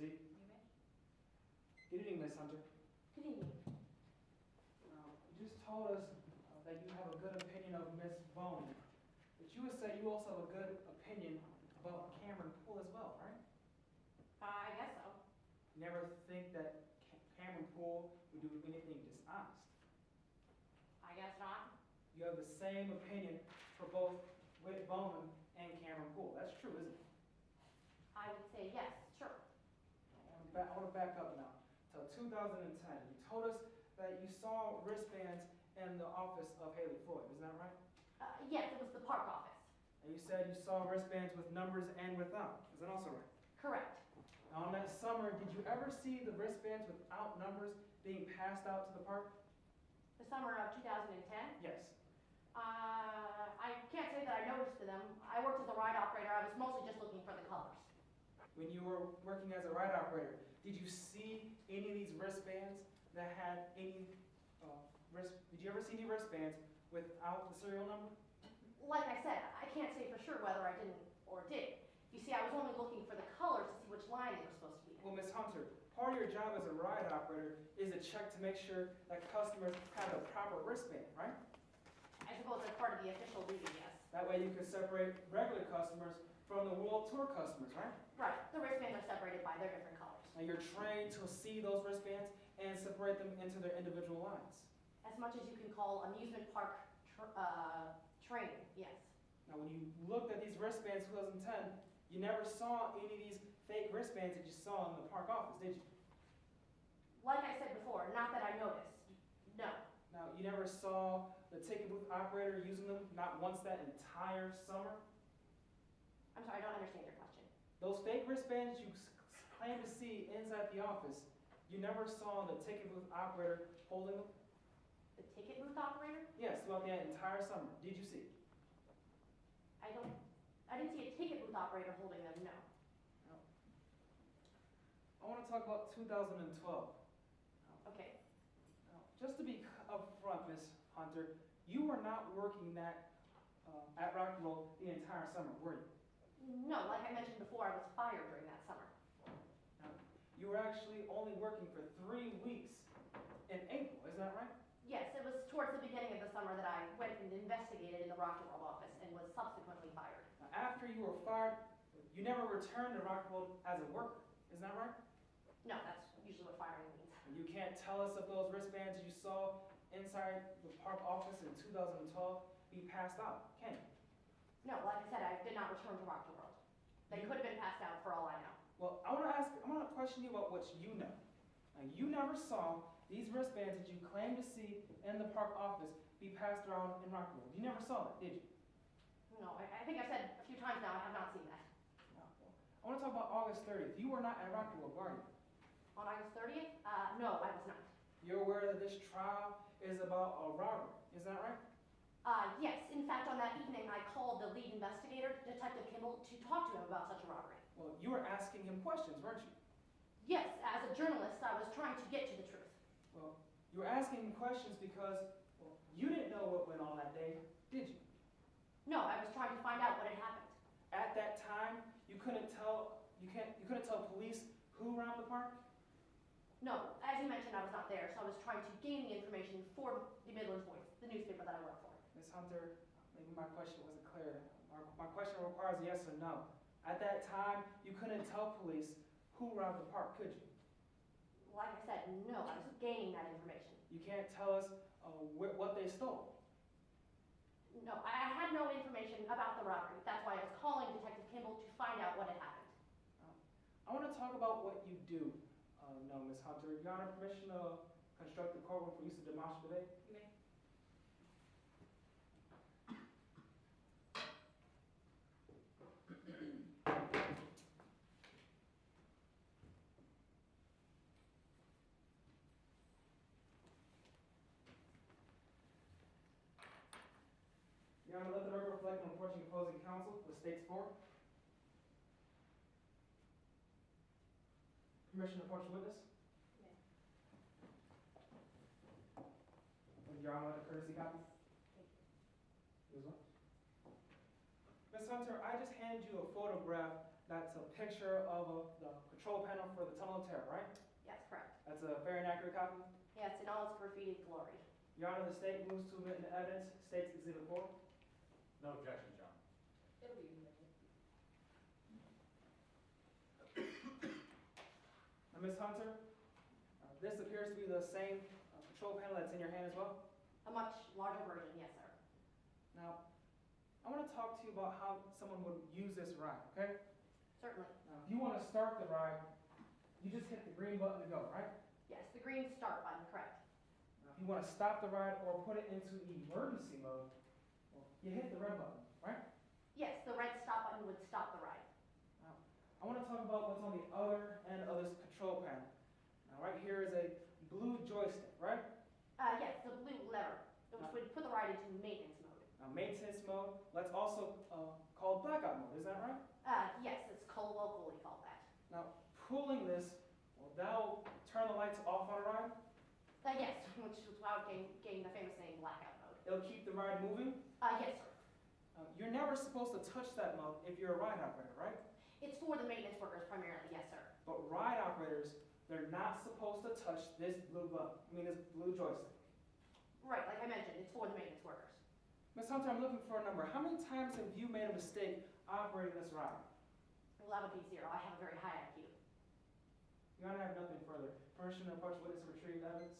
proceed. You may. Good evening, Ms. Hunter. Good evening. You just told us that you have a good opinion of Ms. Bowman, but you would say you also have a good opinion about Cameron Poole as well, right? I guess so. You never think that Cameron Poole would do anything dishonest. I guess not. You have the same opinion for both Whit Bowman and Cameron Poole. That's true, isn't it? I would say yes, sure. I want to back up now. Till 2010, you told us that you saw wristbands in the office of Haley Floyd. Isn't that right? Yes, it was the park office. And you said you saw wristbands with numbers and without. Is that also right? Correct. Now, on that summer, did you ever see the wristbands without numbers being passed out to the park? The summer of 2010. Yes. I can't say that I noticed them. I worked as a ride operator. I was mostly just looking for the colors. When you were working as a ride operator, did you see any of these wristbands that had any did you ever see any wristbands without the serial number? Like I said, I can't say for sure whether I didn't or did. You see, I was only looking for the colors to see which line they were supposed to be in. Well, Ms. Hunter, part of your job as a ride operator is to check to make sure that customers have a proper wristband, right? I suppose that's part of the official duty, yes. That way you can separate regular customers from the World Tour customers, right? Right. The wristbands are separated by their different colors. And you're trained to see those wristbands and separate them into their individual lines. As much as you can call amusement park training, yes. Now, when you looked at these wristbands in 2010, you never saw any of these fake wristbands that you saw in the park office, did you? Like I said before, not that I noticed. No. Now, you never saw the ticket booth operator using them, not once that entire summer? I'm sorry, I don't understand your question. Those fake wristbands you claim to see inside the office, you never saw the ticket booth operator holding them? The ticket booth operator? Yes, throughout the entire summer. Did you see? I didn't see a ticket booth operator holding them, no. I want to talk about 2012. Okay. Now, just to be upfront, Ms. Hunter, you were not working at Rock and Roll the entire summer, were you? No, like I mentioned before, I was fired during that summer. Now, you were actually only working for 3 weeks in April, isn't that right? Yes, it was towards the beginning of the summer that I went and investigated in the Rock and Roll office and was subsequently fired. Now, after you were fired, you never returned to Rock and Roll as a worker, isn't that right? No, that's usually what firing means. You can't tell us if those wristbands you saw inside the park office in 2012 be passed out, can you? No, like I said, I did not return to Rock and Roll. They could have been passed out for all I know. Well, I want to question you about what you know. Now, you never saw these wristbands that you claim to see in the park office be passed around in Rock and Roll. You never saw that, did you? No, I think I've said a few times now I have not seen that. No. I want to talk about August 30th. You were not at Rock and Roll, were you? On August 30th? No, I was not. You're aware that this trial is about a robbery, is that right? Yes. In fact, on that evening, I called the lead investigator, Detective Kimball, to talk to him about such a robbery. Well, you were asking him questions, weren't you? Yes, as a journalist, I was trying to get to the truth. Well, you were asking him questions because, well, you didn't know what went on that day, did you? No, I was trying to find out what had happened. At that time, you couldn't tell police who robbed the park? No, as you mentioned, I was not there, so I was trying to gain the information for the Midland's Voice, the newspaper that I work for. Ms. Hunter, maybe my question wasn't clear. My question requires a yes or no. At that time, you couldn't tell police who robbed the park, could you? Like I said, no, I was gaining that information. You can't tell us what they stole. No, I had no information about the robbery. That's why I was calling Detective Kimball to find out what had happened. I want to talk about what you do. No, Ms. Hunter, Your Honor, permission to construct the courtroom for use of demonstrative aid? You may. Your Honor, let the record reflect on the approaching opposing counsel, the state's for. Permission to approach the witness? You may. Would Your Honor like a courtesy copy? Thank You as well. Ms. Hunter, I just handed you a photograph That's a picture of the control panel for the Tunnel of Terror, right? Yes, correct. That's a very inaccurate copy. Yes, in all its graffiti glory. Your Honor, the state moves to admit into evidence, states Exhibit 4. No objection, John. It'll be admitted. Now, Ms. Hunter, this appears to be the same control panel that's in your hand as well. A much larger version, yes, sir. Now, I want to talk to you about how someone would use this ride, okay? Certainly. Now, if you want to start the ride, you just hit the green button to go, right? Yes, the green start button, correct. Now, if you want to stop the ride or put it into emergency mode, well, you hit the red button, right? Yes, the red stop button would stop the ride. Now, I want to talk about what's on the other end of this control panel. Now, right here is a blue joystick, right? Yes, the blue lever, which would put the ride into maintenance mode. Now, maintenance mode, let's also call blackout mode, is that right? Yes, it's colloquially called that. Now, pulling this, well, that'll turn the lights off on a ride. Yes, which is why it gained the famous name blackout mode. It'll keep the ride moving. Yes, sir. You're never supposed to touch that mode if you're a ride operator, right? It's for the maintenance workers primarily, yes, sir. But ride operators, they're not supposed to touch this blue button, this blue joystick. Right, like I mentioned, it's for the maintenance workers. Ms. Hunter, I'm looking for a number. How many times have you made a mistake operating this ride? Well, that would be 0. I have a very high IQ. Your Honor, I have nothing further. Permission to approach witness and retrieve evidence.